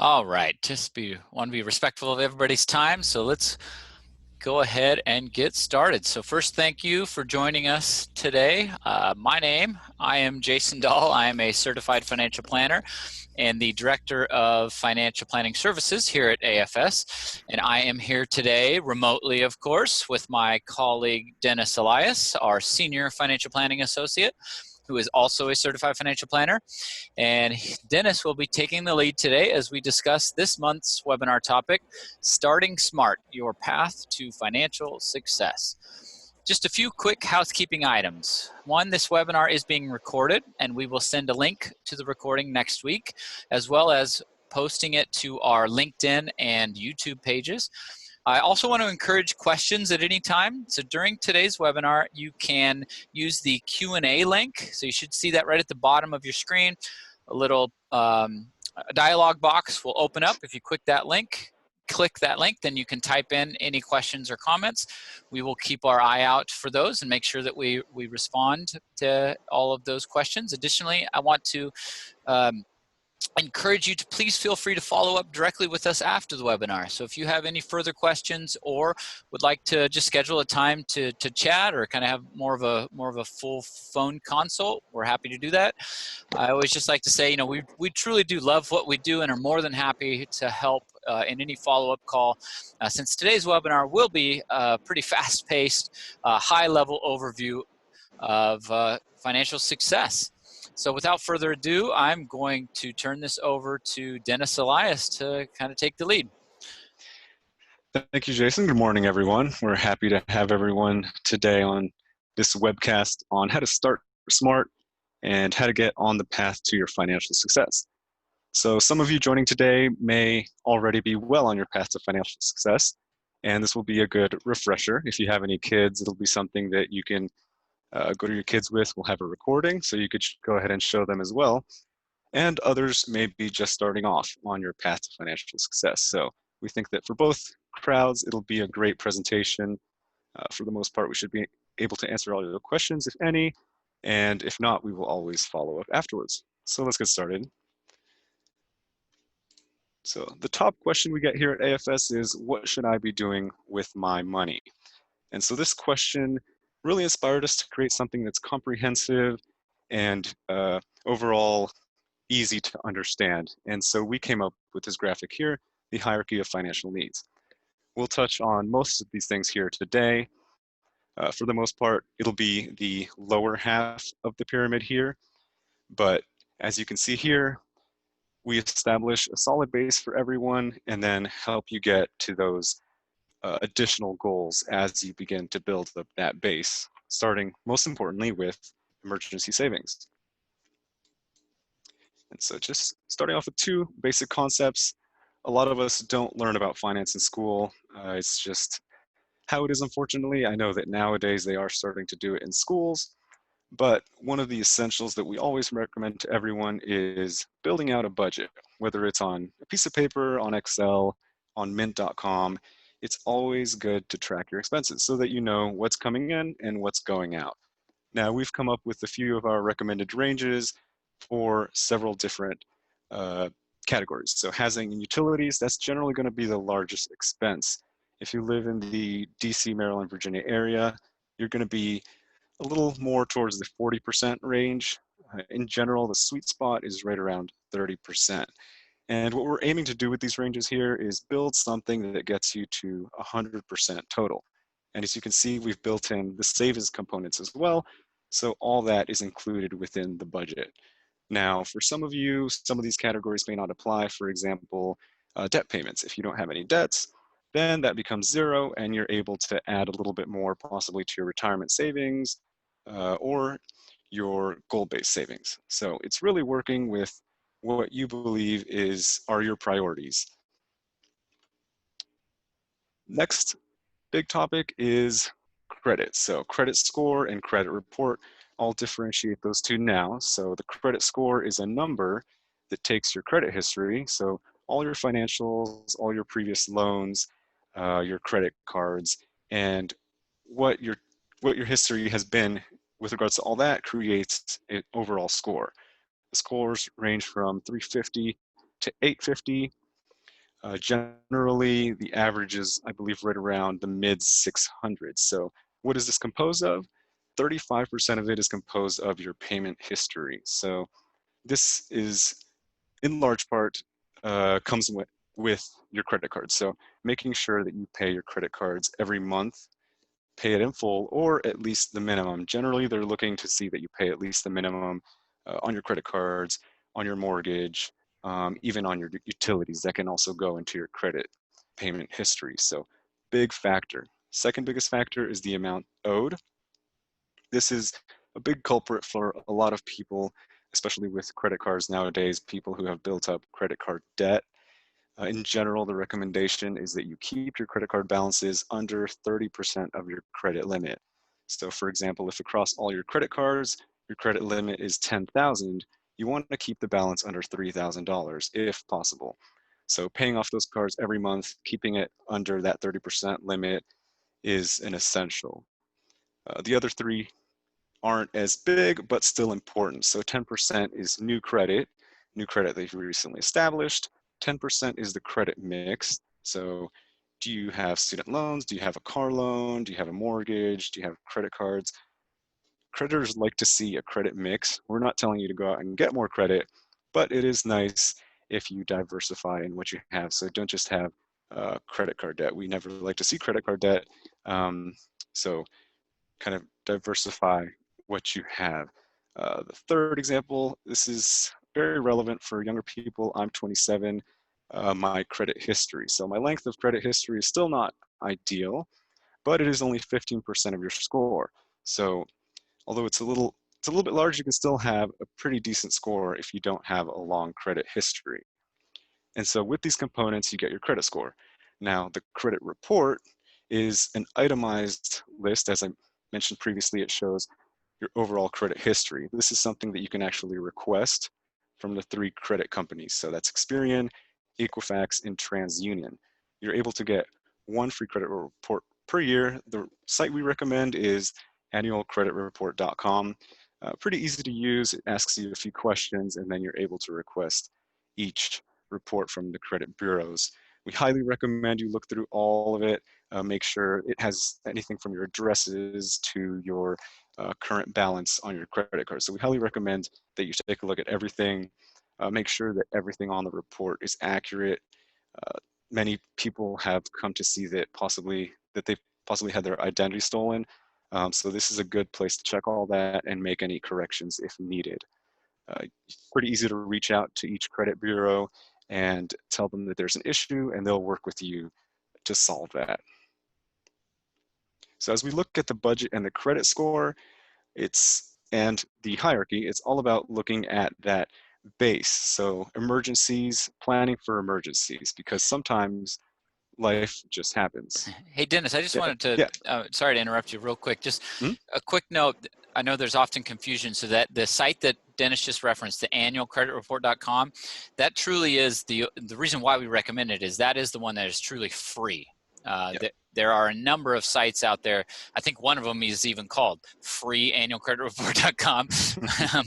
All right, want to be respectful of everybody's time, so let's go ahead and get started. So first, thank you for joining us today. I am Jason Dahl. I am a certified financial planner and the Director of Financial Planning Services here at AFS. And I am here today remotely, of course, with my colleague Dennis Elias, our Senior Financial Planning Associate, who is also a certified financial planner. And Dennis will be taking the lead today as we discuss this month's webinar topic, Starting Smart, Your Path to Financial Success. Just a few quick housekeeping items. One, this webinar is being recorded, and we will send a link to the recording next week, as well as posting it to our LinkedIn and YouTube pages. I also want to encourage questions at any time. So during today's webinar, you can use the Q&A link. So you should see that right at the bottom of your screen. A little dialog box will open up. If you click that link, then you can type in any questions or comments. We will keep our eye out for those and make sure that we respond to all of those questions. Additionally, I want to encourage you to please feel free to follow up directly with us after the webinar. So if you have any further questions or would like to just schedule a time to chat or kind of have more of a full phone consult, we're happy to do that. I always just like to say, we truly do love what we do and are more than happy to help in any follow-up call. Since today's webinar will be a pretty fast-paced, high-level overview of financial success. So without further ado, I'm going to turn this over to Dennis Elias to kind of take the lead. Thank you, Jason. Good morning, everyone. We're happy to have everyone today on this webcast on how to start smart and how to get on the path to your financial success. So some of you joining today may already be well on your path to financial success, and this will be a good refresher. If you have any kids, it'll be something that you can go to your kids with. We'll have a recording, so you could go ahead and show them as well. And others may be just starting off on your path to financial success. So we think that for both crowds, it'll be a great presentation. For the most part, we should be able to answer all your questions, if any, and if not, we will always follow up afterwards. So let's get started. So the top question we get here at AFS is, what should I be doing with my money? And so this question really inspired us to create something that's comprehensive and overall easy to understand. And so we came up with this graphic here, the hierarchy of financial needs. We'll touch on most of these things here today. For the most part, it'll be the lower half of the pyramid here. But as you can see here, we establish a solid base for everyone and then help you get to those additional goals as you begin to build up that base, starting most importantly with emergency savings. And so just starting off with two basic concepts. A lot of us don't learn about finance in school. It's just how it is, unfortunately. I know that nowadays they are starting to do it in schools, but one of the essentials that we always recommend to everyone is building out a budget, whether it's on a piece of paper, on Excel, on mint.com. It's always good to track your expenses so that you know what's coming in and what's going out. Now, we've come up with a few of our recommended ranges for several different categories. So housing and utilities, that's generally going to be the largest expense. If you live in the DC, Maryland, Virginia area, you're going to be a little more towards the 40% range. In general, the sweet spot is right around 30%. And what we're aiming to do with these ranges here is build something that gets you to 100% total. And as you can see, we've built in the savings components as well. So all that is included within the budget. Now, for some of you, some of these categories may not apply. For example, debt payments. If you don't have any debts, then that becomes zero and you're able to add a little bit more possibly to your retirement savings or your goal-based savings. So it's really working with what you believe are your priorities. Next big topic is credit. So credit score and credit report, I'll differentiate those two now. So the credit score is a number that takes your credit history. So all your financials, all your previous loans, your credit cards, and what your history has been with regards to all that creates an overall score. The scores range from 350 to 850. Generally, the average is, I believe, right around the mid 600s. So what is this composed of? 35% of it is composed of your payment history. So this is, in large part, comes with your credit card. So making sure that you pay your credit cards every month, pay it in full, or at least the minimum. Generally, they're looking to see that you pay at least the minimum on your credit cards, on your mortgage, even on your utilities. That can also go into your credit payment history. So big factor. Second biggest factor is the amount owed. This is a big culprit for a lot of people, especially with credit cards nowadays, people who have built up credit card debt. In general, the recommendation is that you keep your credit card balances under 30% of your credit limit. So for example, if across all your credit cards, your credit limit is 10,000, you want to keep the balance under $3,000 if possible. So paying off those cards every month, keeping it under that 30% limit is an essential. The other three aren't as big, but still important. So 10% is new credit that you've recently established. 10% is the credit mix. So do you have student loans? Do you have a car loan? Do you have a mortgage? Do you have credit cards? Creditors like to see a credit mix. We're not telling you to go out and get more credit, but it is nice if you diversify in what you have. So don't just have credit card debt. We never like to see credit card debt. So kind of diversify what you have. The third example, this is very relevant for younger people. I'm 27, my credit history. So my length of credit history is still not ideal, but it is only 15% of your score. So although it's a little bit large, you can still have a pretty decent score if you don't have a long credit history. And so with these components, you get your credit score. Now, the credit report is an itemized list. As I mentioned previously, it shows your overall credit history. This is something that you can actually request from the three credit companies. So that's Experian, Equifax, and TransUnion. You're able to get one free credit report per year. The site we recommend is annualcreditreport.com. Pretty easy to use. It asks you a few questions, and then you're able to request each report from the credit bureaus. We highly recommend you look through all of it. Make sure it has anything from your addresses to your current balance on your credit card. So we highly recommend that you take a look at everything. Make sure that everything on the report is accurate. Many people have come to see that they've possibly had their identity stolen. So this is a good place to check all that and make any corrections if needed. Pretty easy to reach out to each credit bureau and tell them that there's an issue, and they'll work with you to solve that. So as we look at the budget and the credit score, and the hierarchy, it's all about looking at that base. So emergencies, planning for emergencies, because sometimes life just happens. Hey, Dennis, I just Yeah, wanted to, yeah. sorry to interrupt you real quick, just Hmm? a quick note. I know there's often confusion, so that the site that Dennis just referenced, the annualcreditreport.com, that truly is the reason why we recommend it is that is the one that is truly free. Yeah. There are a number of sites out there. I think one of them is even called freeannualcreditreport.com,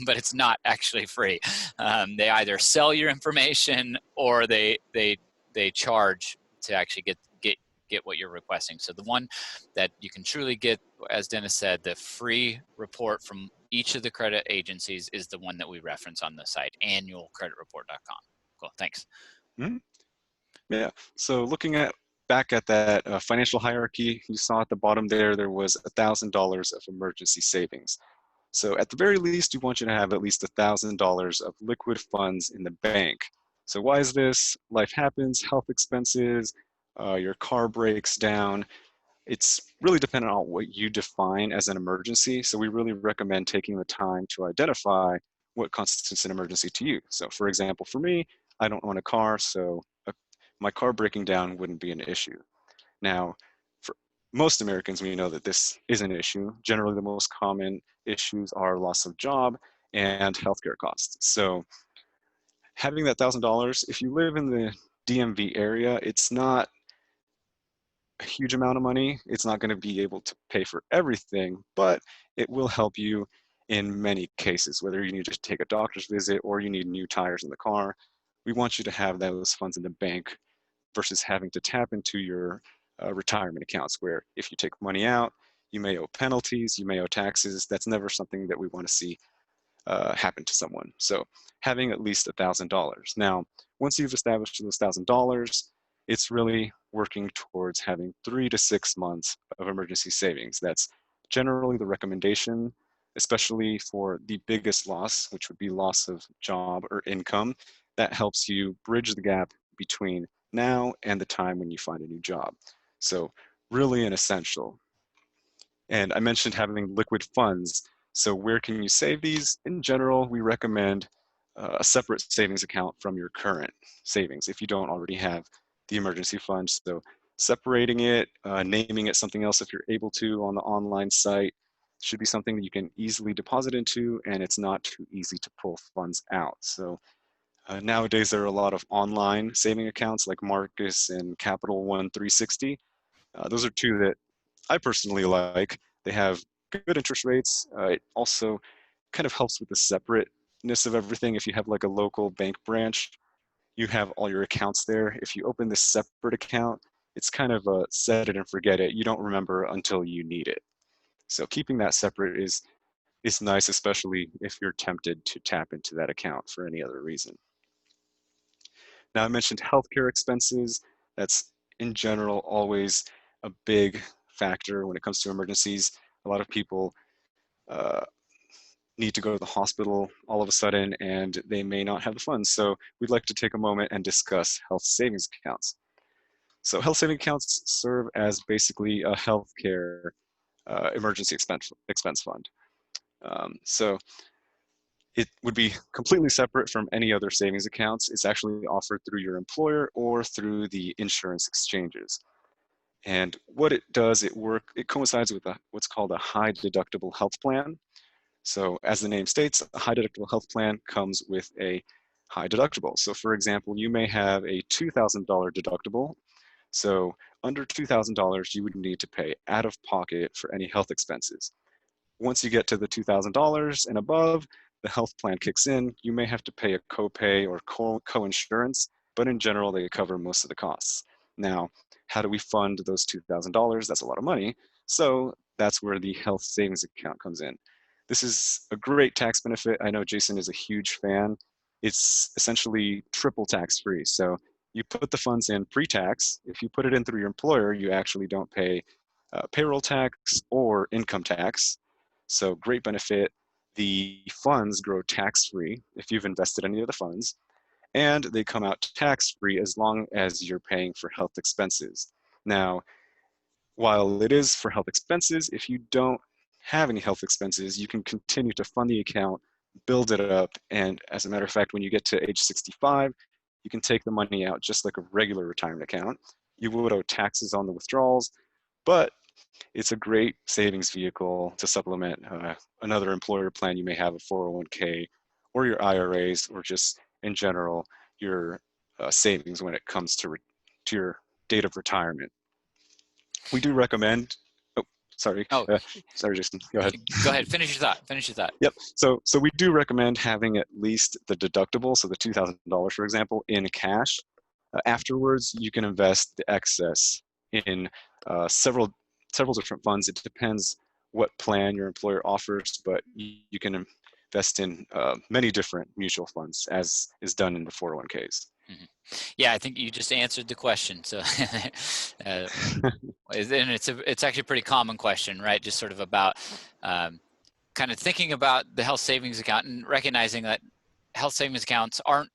but it's not actually free. They either sell your information or they charge to actually get what you're requesting. So the one that you can truly get, as Dennis said, the free report from each of the credit agencies is the one that we reference on the site, annualcreditreport.com. Cool, thanks. Hmm? Yeah. So looking back at that financial hierarchy, you saw at the bottom there was $1,000 of emergency savings. So at the very least, you want you to have at least $1,000 of liquid funds in the bank. So why is this? Life happens, health expenses, your car breaks down. It's really dependent on what you define as an emergency. So we really recommend taking the time to identify what constitutes an emergency to you. So for example, for me, I don't own a car, so my car breaking down wouldn't be an issue. Now, for most Americans, we know that this is an issue. Generally, the most common issues are loss of job and healthcare costs. So having that $1,000, if you live in the DMV area, it's not a huge amount of money. It's not going to be able to pay for everything, but it will help you in many cases, whether you need to take a doctor's visit or you need new tires in the car. We want you to have those funds in the bank versus having to tap into your retirement accounts, where if you take money out, you may owe penalties, you may owe taxes. That's never something that we want to see happen to someone. So having at least $1,000. Now, once you've established those $1,000, it's really working towards having 3 to 6 months of emergency savings. That's generally the recommendation, especially for the biggest loss, which would be loss of job or income. That helps you bridge the gap between now and the time when you find a new job. So really an essential. And I mentioned having liquid funds. So where can you save these? In general, we recommend a separate savings account from your current savings if you don't already have the emergency fund. So separating it, naming it something else if you're able to on the online site should be something that you can easily deposit into, and it's not too easy to pull funds out. So nowadays there are a lot of online saving accounts like Marcus and Capital One 360. Those are two that I personally like. They have good interest rates. It also kind of helps with the separateness of everything. If you have like a local bank branch, you have all your accounts there. If you open this separate account, it's kind of a set it and forget it. You don't remember until you need it. So keeping that separate is nice, especially if you're tempted to tap into that account for any other reason. Now, I mentioned healthcare expenses. That's in general always a big factor when it comes to emergencies. A lot of people uh, need to go to the hospital all of a sudden and they may not have the funds. So we'd like to take a moment and discuss health savings accounts. So health savings accounts serve as basically a healthcare emergency expense fund. So it would be completely separate from any other savings accounts. It's actually offered through your employer or through the insurance exchanges. And what it does, it coincides with what's called a high deductible health plan. So as the name states, a high deductible health plan comes with a high deductible. So for example, you may have a $2,000 deductible. So under $2,000, you would need to pay out of pocket for any health expenses. Once you get to the $2,000 and above, the health plan kicks in. You may have to pay a copay or co-insurance, but in general, they cover most of the costs. Now, how do we fund those $2,000? That's a lot of money. So that's where the health savings account comes in. This is a great tax benefit. I know Jason is a huge fan. It's essentially triple tax free. So you put the funds in pre-tax. If you put it in through your employer, you actually don't pay payroll tax or income tax. So great benefit. The funds grow tax-free if you've invested any of the funds, and they come out tax-free as long as you're paying for health expenses. Now, while it is for health expenses, if you don't have any health expenses, you can continue to fund the account, build it up, and as a matter of fact, when you get to age 65, you can take the money out just like a regular retirement account. You would owe taxes on the withdrawals, but it's a great savings vehicle to supplement another employer plan. You may have a 401k or your IRAs or just in general your savings when it comes to your date of retirement. We do recommend, oh, sorry, Oh, sorry, Jason, go ahead. go ahead. Finish your thought. Finish your thought. Yep. So we do recommend having at least the deductible, so the $2,000, for example, in cash. Afterwards, you can invest the excess in several different funds. It depends what plan your employer offers, but you can invest in many different mutual funds, as is done in the 401ks. Mm-hmm. Yeah, I think you just answered the question. So, and it's actually a pretty common question, right? Just sort of about kind of thinking about the health savings account and recognizing that health savings accounts aren't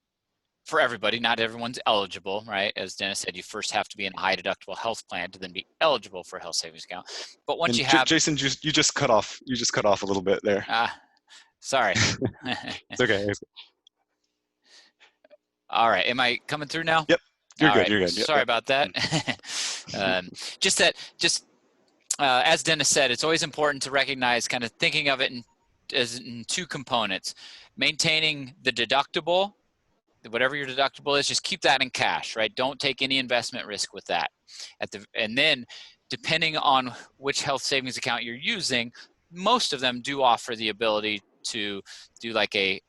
for everybody. Not everyone's eligible, right? As Dennis said, you first have to be in a high deductible health plan to then be eligible for a health savings account. But once you have, Jason, you just cut off a little bit there. Sorry. It's okay. All right. Am I coming through now? Yep. You're All good. right. You're good. Yep, Sorry about that. As Dennis said, it's always important to recognize kind of thinking of it in two components. Maintaining the deductible, whatever your deductible is, just keep that in cash, right? Don't take any investment risk with that. And then depending on which health savings account you're using, most of them do offer the ability to do like a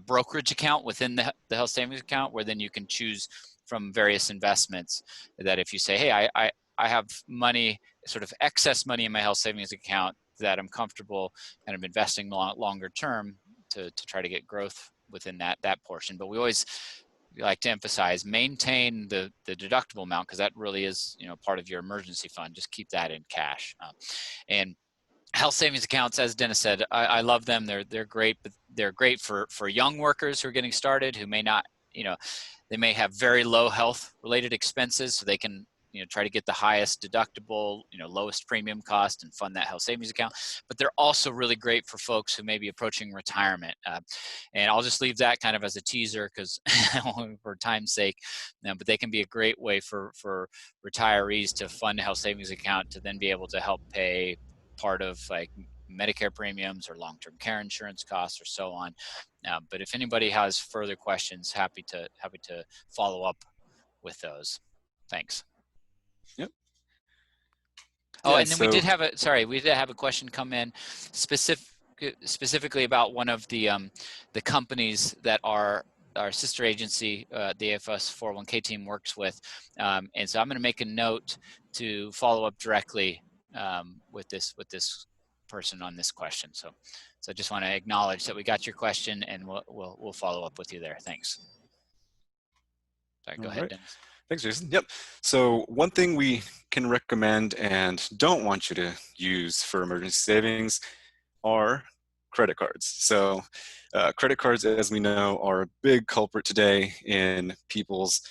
brokerage account within the health savings account, where then you can choose from various investments, that if you say, hey, I have money, sort of excess money in my health savings account that I'm comfortable kind of investing longer term to try to get growth within that portion. But we always like to emphasize maintain the deductible amount, because that really is, you know, part of your emergency fund. Just keep that in cash. And health savings accounts, as Dennis said, I love them. They're great, but they're great for young workers who are getting started, who may not, you know, they may have very low health related expenses, so they can, you know, try to get the highest deductible, you know, lowest premium cost and fund that health savings account. But they're also really great for folks who may be approaching retirement. And I'll just leave that kind of as a teaser, because for time's sake, but they can be a great way for retirees to fund a health savings account to then be able to help pay part of like Medicare premiums or long-term care insurance costs or so on. But if anybody has further questions, happy to follow up with those. Thanks. Yep. Oh, Yeah. and then we So did have a question come in specifically about one of the companies that our sister agency, the AFS 401k team, works with, and so I'm going to make a note to follow up directly with this person on this question. So I just want to acknowledge that we got your question, and we'll follow up with you there. Thanks. Sorry, go all ahead, right. Dennis. Thanks, Jason. Yep. So one thing we can recommend and don't want you to use for emergency savings are credit cards. So credit cards, as we know, are a big culprit today in people's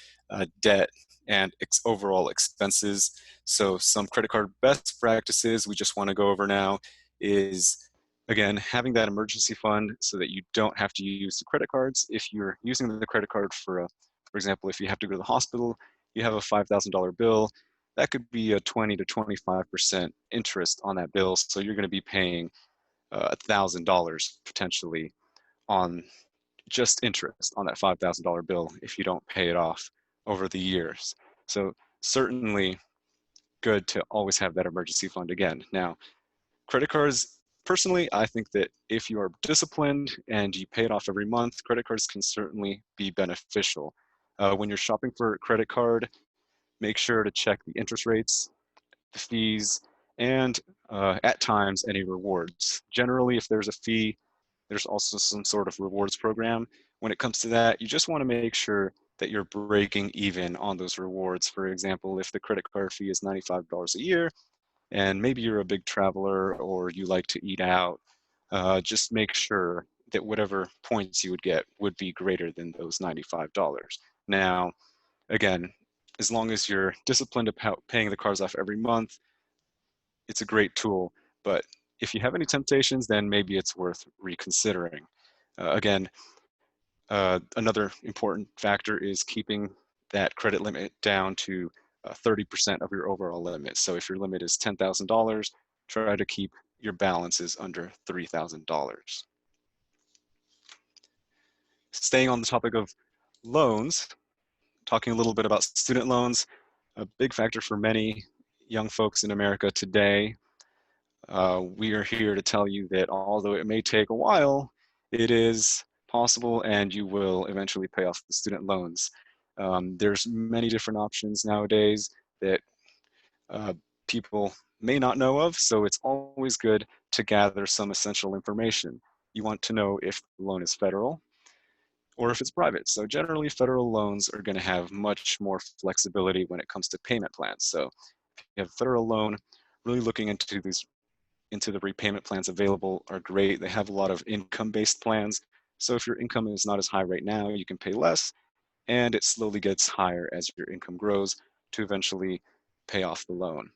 debt and overall expenses. So some credit card best practices we just want to go over now is, again, having that emergency fund so that you don't have to use the credit cards. If you're using the credit card for example, if you have to go to the hospital, you have a $5,000 bill, that could be a 20 to 25% interest on that bill. So you're going to be paying $1,000 potentially on just interest on that $5,000 bill if you don't pay it off over the years. So certainly good to always have that emergency fund again. Now, credit cards, personally, I think that if you are disciplined and you pay it off every month, credit cards can certainly be beneficial. When you're shopping for a credit card, make sure to check the interest rates, the fees, and at times any rewards. Generally, if there's a fee, there's also some sort of rewards program. When it comes to that, you just want to make sure that you're breaking even on those rewards. For example, if the credit card fee is $95 a year, and maybe you're a big traveler or you like to eat out, just make sure that whatever points you would get would be greater than those $95. Now, again, as long as you're disciplined about paying the cards off every month, it's a great tool. But if you have any temptations, then maybe it's worth reconsidering. Again, another important factor is keeping that credit limit down to 30% of your overall limit. So if your limit is $10,000, try to keep your balances under $3,000. Staying on the topic of loans, talking a little bit about student loans, a big factor for many young folks in America today. We are here to tell you that although it may take a while, it is possible and you will eventually pay off the student loans. There's many different options nowadays that people may not know of, so it's always good to gather some essential information. You want to know if the loan is federal or if it's private. So generally, federal loans are going to have much more flexibility when it comes to payment plans. So if you have a federal loan, really looking into the repayment plans available are great. They have a lot of income-based plans. So if your income is not as high right now, you can pay less, and it slowly gets higher as your income grows to eventually pay off the loan.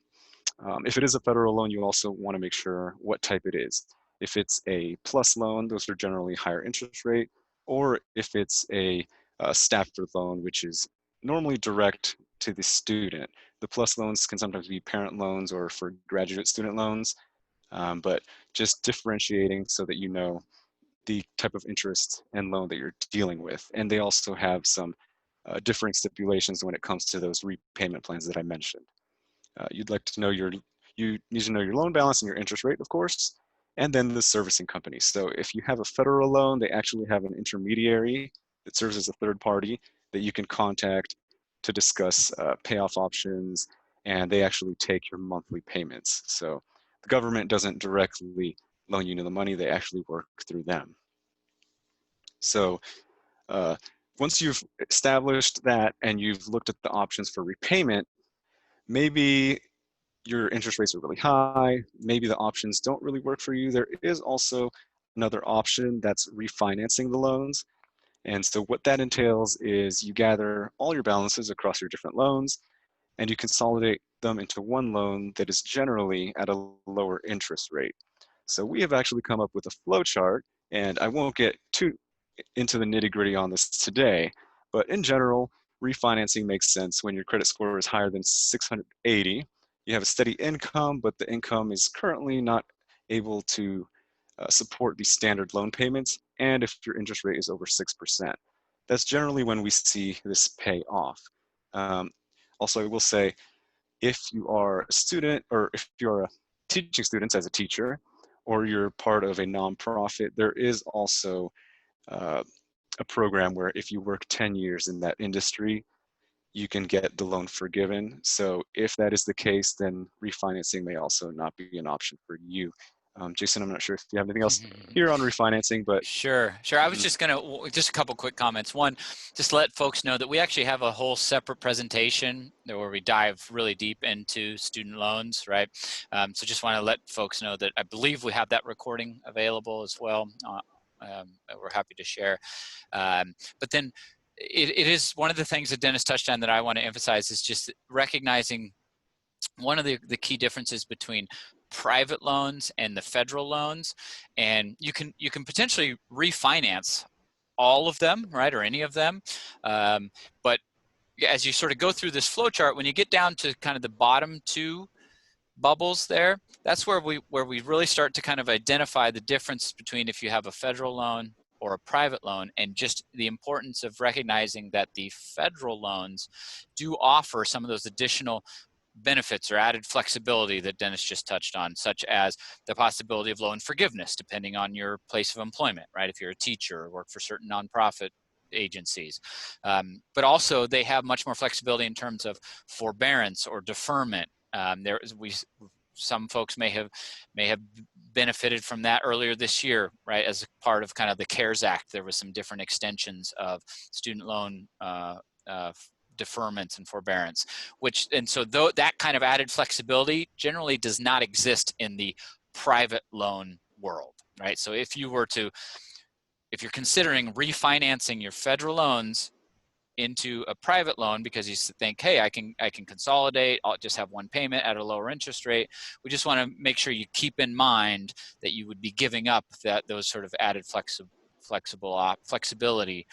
If it is a federal loan, you also want to make sure what type it is. If it's a plus loan, those are generally higher interest rate, or if it's a Stafford loan, which is normally direct to the student. The plus loans can sometimes be parent loans or for graduate student loans, but just differentiating so that you know the type of interest and loan that you're dealing with. And they also have some differing stipulations when it comes to those repayment plans that I mentioned. You'd like to know you need to know your loan balance and your interest rate, of course, and then the servicing company. So if you have a federal loan, they actually have an intermediary that serves as a third party that you can contact to discuss payoff options, and they actually take your monthly payments. So the government doesn't directly loan you the money, they actually work through them. So uh, once you've established that and you've looked at the options for repayment, maybe your interest rates are really high, maybe the options don't really work for you. There is also another option that's refinancing the loans. And so what that entails is you gather all your balances across your different loans and you consolidate them into one loan that is generally at a lower interest rate. So we have actually come up with a flow chart, and I won't get too into the nitty gritty on this today, but in general, refinancing makes sense when your credit score is higher than 680. You have a steady income, but the income is currently not able to support the standard loan payments, and if your interest rate is over 6%. That's generally when we see this pay off. Um, Also, I will say, if you are a student or if you're teaching students as a teacher, or you're part of a nonprofit, there is also uh, a program where if you work 10 years in that industry, you can get the loan forgiven. So if that is the case, then refinancing may also not be an option for you. Jason, I'm not sure if you have anything else here on refinancing, but Sure. I was just just a couple quick comments. One, just let folks know that we actually have a whole separate presentation where we dive really deep into student loans, right? So just want to let folks know that I believe we have that recording available as well. We're happy to share. But then it is one of the things that Dennis touched on that I want to emphasize is just recognizing one of the key differences between private loans and the federal loans, and you can potentially refinance all of them, right, or any of them, but as you sort of go through this flow chart, when you get down to kind of the bottom two bubbles there, that's where we really start to kind of identify the difference between if you have a federal loan or a private loan, and just the importance of recognizing that the federal loans do offer some of those additional benefits or added flexibility that Dennis just touched on, such as the possibility of loan forgiveness depending on your place of employment, right? If you're a teacher or work for certain nonprofit agencies. But also they have much more flexibility in terms of forbearance or deferment. Some folks may have benefited from that earlier this year, right? As a part of kind of the CARES Act, there was some different extensions of student loan deferments and forbearance, so that kind of added flexibility generally does not exist in the private loan world, right? So if you're considering refinancing your federal loans into a private loan because you think, hey, I can consolidate, I'll just have one payment at a lower interest rate, we just want to make sure you keep in mind that you would be giving up those sort of added flexibility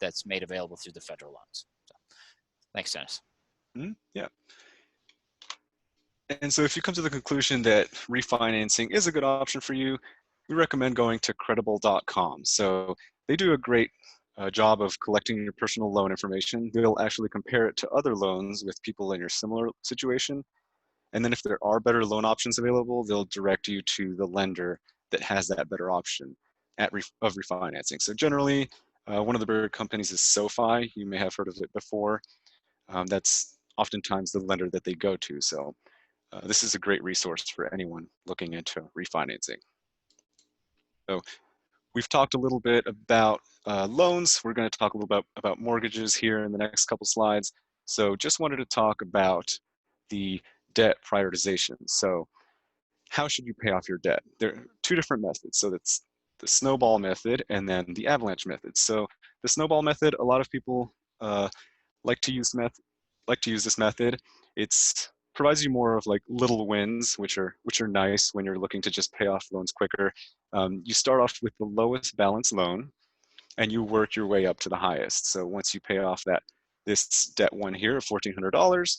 that's made available through the federal loans. So, thanks, Dennis. Yeah. And so if you come to the conclusion that refinancing is a good option for you, we recommend going to credible.com. So they do a great job of collecting your personal loan information. They'll actually compare it to other loans with people in your similar situation. And then if there are better loan options available, they'll direct you to the lender that has that better option of refinancing. So generally, one of the bigger companies is SoFi. You may have heard of it before. That's oftentimes the lender that they go to. So this is a great resource for anyone looking into refinancing. So we've talked a little bit about loans. We're going to talk a little bit about mortgages here in the next couple slides. So just wanted to talk about the debt prioritization. So how should you pay off your debt? There are two different methods. So that's the snowball method and then the avalanche method. So the snowball method, a lot of people like to use this method. It's provides you more of like little wins, which are nice when you're looking to just pay off loans quicker. You start off with the lowest balance loan, and you work your way up to the highest. So once you pay off this debt one here of $1,400,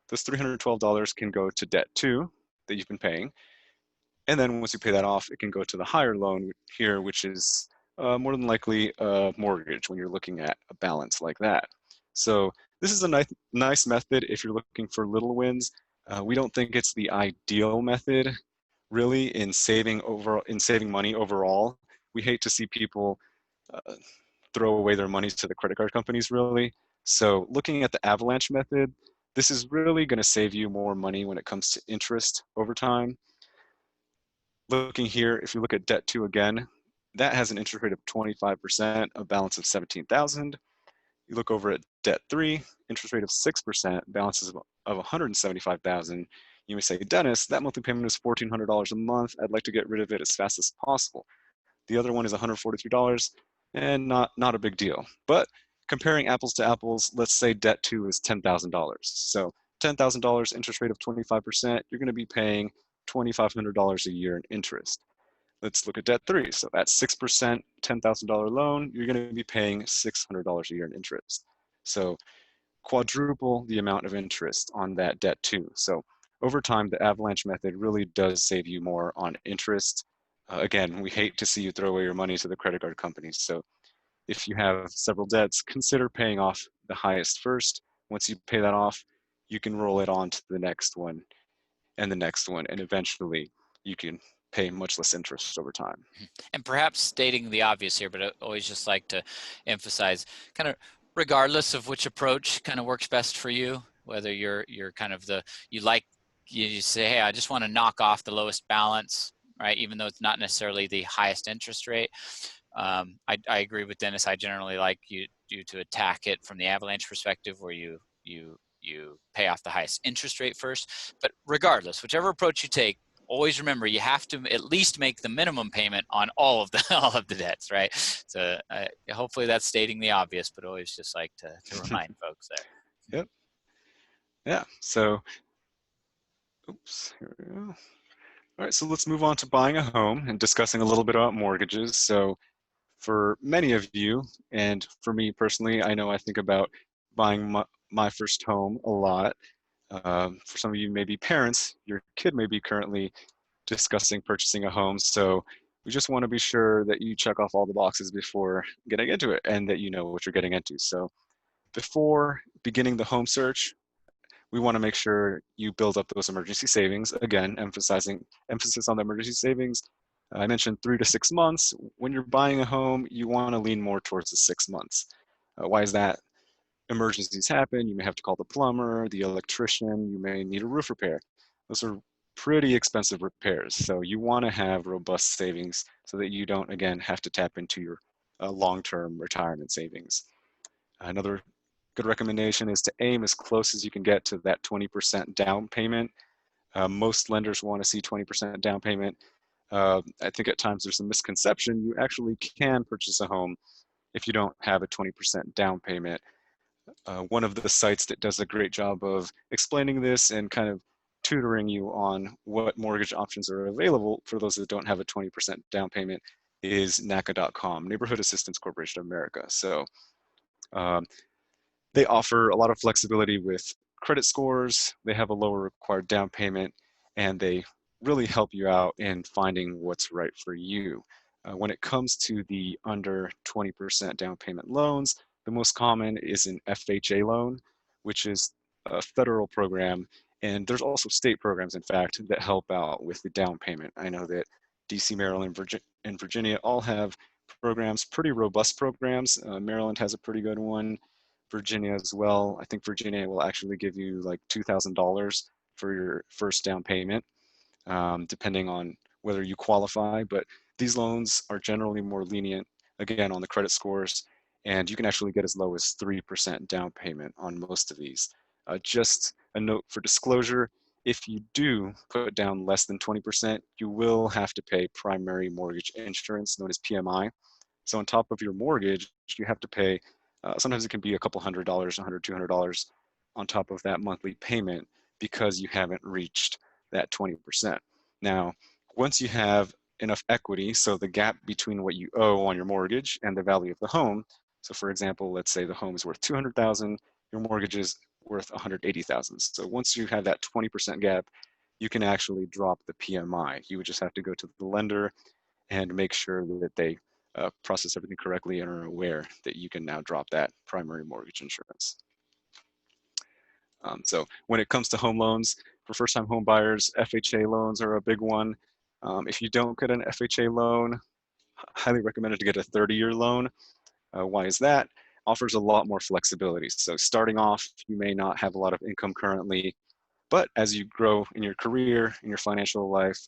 those $312 can go to debt two that you've been paying. And then once you pay that off, it can go to the higher loan here, which is more than likely a mortgage when you're looking at a balance like that. So this is a nice method if you're looking for little wins. We don't think it's the ideal method, really, in saving money overall. We hate to see people throw away their money to the credit card companies, really. So looking at the Avalanche method, this is really going to save you more money when it comes to interest over time. Looking here, if you look at debt 2 again, that has an interest rate of 25%, a balance of 17,000. You look over at debt 3, interest rate of 6%, balances of 175,000. You may say, Dennis, that monthly payment is $1,400 a month. I'd like to get rid of it as fast as possible. The other one is $143 and not a big deal. But comparing apples to apples, let's say debt 2 is $10,000. So $10,000 interest rate of 25%, you're going to be paying $2,500 a year in interest. Let's look at debt 3. So at 6%, $10,000 loan, you're going to be paying $600 a year in interest. So quadruple the amount of interest on that debt 2. So over time, the Avalanche method really does save you more on interest. Again, we hate to see you throw away your money to the credit card companies. So if you have several debts, consider paying off the highest first. Once you pay that off, you can roll it on to the next one and the next one, and eventually you can pay much less interest over time. And perhaps stating the obvious here, but I always just like to emphasize, kind of regardless of which approach kind of works best for you, whether you're kind of you say, hey, I just want to knock off the lowest balance, right? Even though it's not necessarily the highest interest rate. I agree with Dennis. I generally like you to attack it from the Avalanche perspective, where you pay off the highest interest rate first. But regardless, whichever approach you take, always remember you have to at least make the minimum payment on all of the debts, right? So hopefully that's stating the obvious, but always just like to remind folks there. Yep. Yeah. So, oops, here we go. All right, so let's move on to buying a home and discussing a little bit about mortgages. So for many of you, and for me personally, I know I think about buying my first home a lot. For some of you, maybe parents, your kid may be currently discussing purchasing a home. So we just want to be sure that you check off all the boxes before getting into it and that you know what you're getting into. So before beginning the home search, we want to make sure you build up those emergency savings. Again, emphasis on the emergency savings. I mentioned 3 to 6 months. When you're buying a home, you want to lean more towards the 6 months. Why is that? Emergencies happen. You may have to call the plumber, the electrician. You may need a roof repair. Those are pretty expensive repairs. So you want to have robust savings so that you don't, again, have to tap into your long-term retirement savings. Another good recommendation is to aim as close as you can get to that 20% down payment. Most lenders want to see 20% down payment. I think at times there's a misconception. You actually can purchase a home if you don't have a 20% down payment. One of the sites that does a great job of explaining this and kind of tutoring you on what mortgage options are available for those that don't have a 20% down payment is NACA.com, Neighborhood Assistance Corporation of America. So they offer a lot of flexibility with credit scores. They have a lower required down payment, and they really help you out in finding what's right for you. When it comes to the under 20% down payment loans, the most common is an FHA loan, which is a federal program. And there's also state programs, in fact, that help out with the down payment. I know that DC, Maryland, and Virginia all have programs, pretty robust programs. Maryland has a pretty good one. Virginia as well. I think Virginia will actually give you like $2,000 for your first down payment, depending on whether you qualify. But these loans are generally more lenient, again, on the credit scores, and you can actually get as low as 3% down payment on most of these. Just a note for disclosure, if you do put down less than 20%, you will have to pay primary mortgage insurance, known as PMI. So on top of your mortgage, you have to pay, sometimes it can be a couple $100, $100, $200 on top of that monthly payment because you haven't reached that 20%. Now, once you have enough equity, so the gap between what you owe on your mortgage and the value of the home, so for example, let's say the home is worth $200,000, your mortgage is worth $180,000. So once you have that 20% gap, you can actually drop the PMI. You would just have to go to the lender and make sure that they process everything correctly and are aware that you can now drop that primary mortgage insurance. So when it comes to home loans, for first-time home buyers, FHA loans are a big one. If you don't get an FHA loan, highly recommended to get a 30-year loan. Why is that? offers a lot more flexibility. So starting off, you may not have a lot of income currently, but as you grow in your career, in your financial life,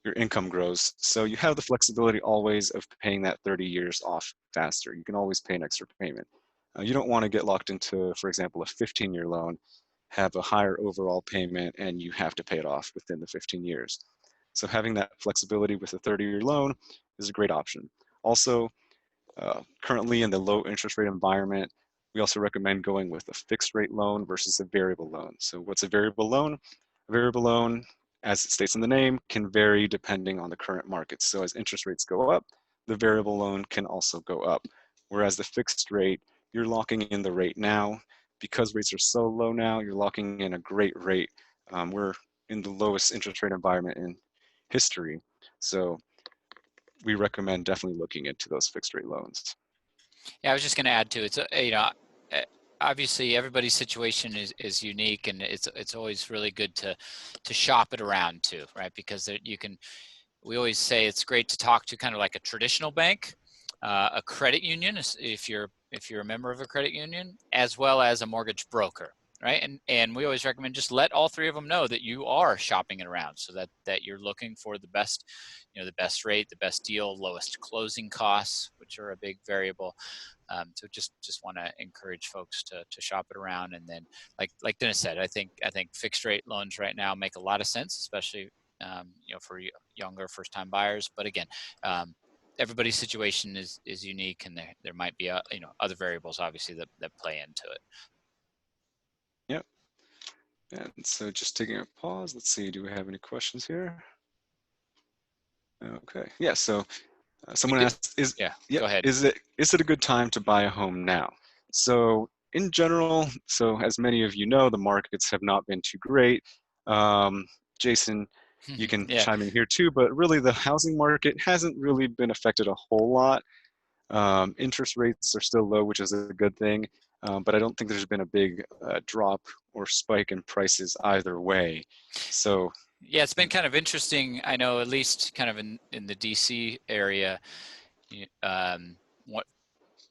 your income grows. So you have the flexibility always of paying that 30 years off faster. You can always pay an extra payment. You don't want to get locked into, for example, a 15-year loan, have a higher overall payment, and you have to pay it off within the 15 years. So having that flexibility with a 30-year loan is a great option. Also, currently in the low interest rate environment, we also recommend going with a fixed rate loan versus a variable loan. So what's a variable loan? A variable loan, as it states in the name, can vary depending on the current market. So as interest rates go up, the variable loan can also go up. Whereas the fixed rate, you're locking in the rate now. Because rates are so low now, you're locking in a great rate. We're in the lowest interest rate environment in history. So we recommend definitely looking into those fixed rate loans. Yeah, I was just going to add to it. So, uh, obviously everybody's situation is unique, and it's always really good to shop it around too, right? Because you can. We always say it's great to talk to kind of like a traditional bank, a credit union if you're a member of a credit union, as well as a mortgage broker, right? And we always recommend just let all three of them know that you are shopping it around, so that you're looking for the best, the best rate, the best deal, lowest closing costs, which are a big variable. So just want to encourage folks to shop it around. And then like Dennis said, I think fixed rate loans right now make a lot of sense, especially for younger first time buyers. But again, everybody's situation is unique, and there might be other variables obviously that play into it. Yep. And so just taking a pause, let's see, do we have any questions here? Okay. Yeah, so We someone did. asked, is Yeah, yep, go ahead. is it a good time to buy a home now? So in general, so as many of you know, the markets have not been too great. Jason, you can Yeah. chime in here too, but really the housing market hasn't really been affected a whole lot. Interest rates are still low, which is a good thing, but I don't think there's been a big drop or spike in prices either way. So Yeah, it's been kind of interesting. I know at least kind of in the DC area, what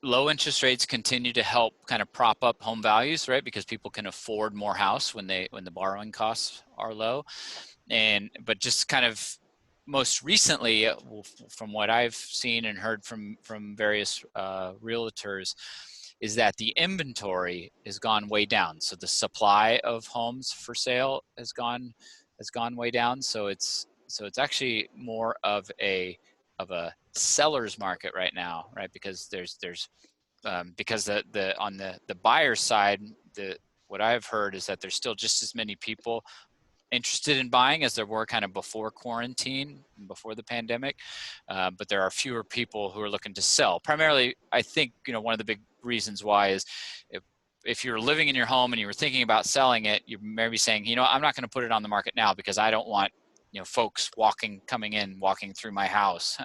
low interest rates continue to help kind of prop up home values, right? Because people can afford more house when the borrowing costs are low. But just kind of most recently, from what I've seen and heard from various realtors, is that the inventory has gone way down. So the supply of homes for sale has gone way down. So it's actually more of a seller's market right now, right? Because because the on the buyer's side, what I've heard is that there's still just as many people interested in buying as there were kind of before quarantine, before the pandemic, but there are fewer people who are looking to sell. Primarily, I think one of the big reasons why is if you're living in your home and you were thinking about selling it, you're maybe saying, I'm not going to put it on the market now because I don't want folks walking through my house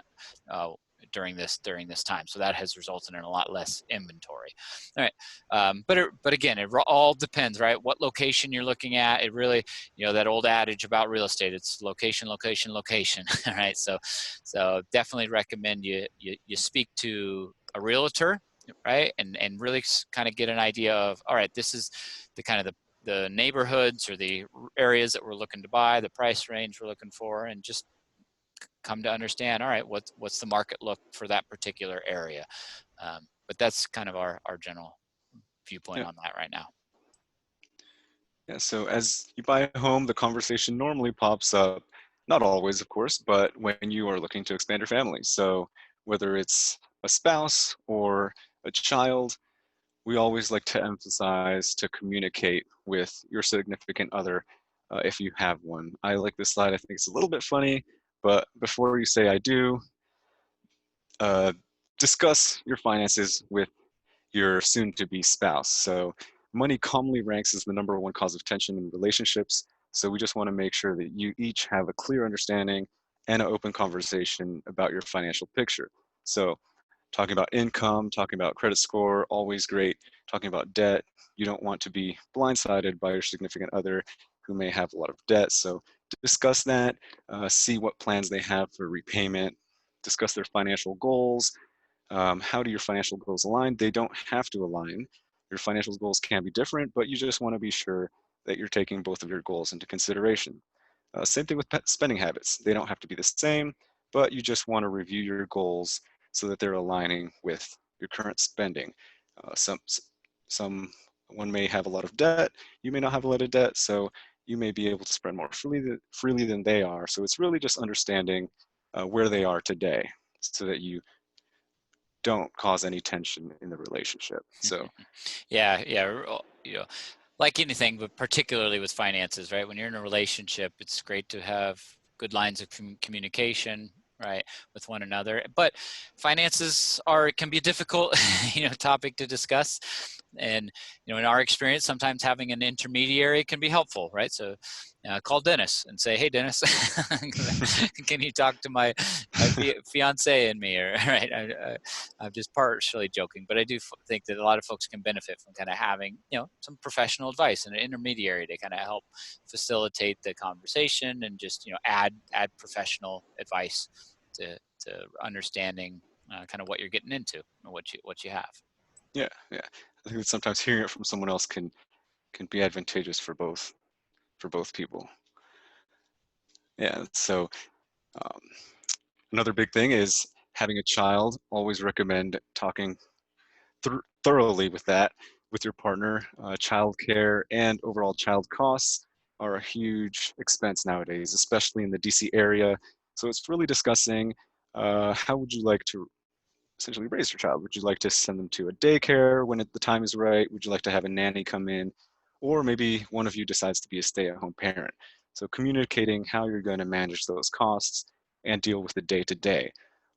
uh, during this time. So that has resulted in a lot less inventory. All right, but again, it all depends, right? What location you're looking at. It really, that old adage about real estate, it's location, location, location. All right, so definitely recommend you speak to a realtor, right, and really kind of get an idea of, all right, this is the kind of the neighborhoods or the areas that we're looking to buy, the price range we're looking for, and just come to understand, all right, what's the market look for that particular area. But that's kind of our general viewpoint yeah, on that right now. yeah. So as you buy a home, the conversation normally pops up, not always, of course, but when you are looking to expand your family. So whether it's a spouse or a child, we always like to emphasize to communicate with your significant other if you have one. I like this slide. I think it's a little bit funny, but before you say I do, uh, discuss your finances with your soon-to-be spouse. So money commonly ranks as the number one cause of tension in relationships. So we just want to make sure that you each have a clear understanding and an open conversation about your financial picture. So talking about income, talking about credit score, always great. Talking about debt, you don't want to be blindsided by your significant other who may have a lot of debt. So discuss that, see what plans they have for repayment, discuss their financial goals, How do your financial goals align? They don't have to align. Your financial goals can be different, but you just want to be sure that you're taking both of your goals into consideration. Same thing with spending habits. They don't have to be the same, but you just want to review your goals so that they're aligning with your current spending. Someone may have a lot of debt. You may not have a lot of debt, so you may be able to spend more freely than they are. So it's really just understanding where they are today, so that you don't cause any tension in the relationship. So Yeah, you know, like anything, but particularly with finances, right? When you're in a relationship, it's great to have good lines of communication, right, with one another. But finances can be a difficult, topic to discuss. And in our experience, sometimes having an intermediary can be helpful, right? So call Dennis and say, "Hey, Dennis, can you talk to my fiance and me?" Or right, I'm just partially joking, but I do think that a lot of folks can benefit from kind of having some professional advice and an intermediary to kind of help facilitate the conversation and just add professional advice to understanding kind of what you're getting into and what you have. yeah, I think that sometimes hearing it from someone else can be advantageous for both people. Yeah. So um, another big thing is having a child. Always recommend talking thoroughly with your partner. Child care and overall child costs are a huge expense nowadays, especially in the DC area. So it's really discussing how would you like to essentially raise your child? Would you like to send them to a daycare when the time is right? Would you like to have a nanny come in? Or maybe one of you decides to be a stay-at-home parent. So communicating how you're going to manage those costs and deal with the day-to-day.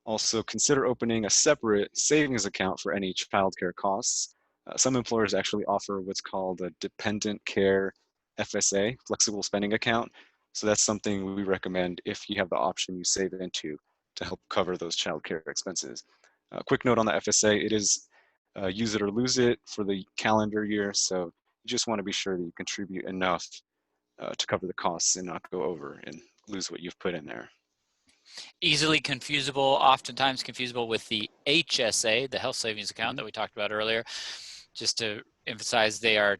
Also consider opening a separate savings account for any childcare costs. Some employers actually offer what's called a dependent care FSA, flexible spending account. So that's something we recommend if you have the option you save into to help cover those childcare expenses. Quick note on the FSA, it is use it or lose it for the calendar year. So you just want to be sure that you contribute enough to cover the costs and not go over and lose what you've put in there. Easily confusable, oftentimes confusable with the HSA, the health savings account that we talked about earlier. Just to emphasize, they are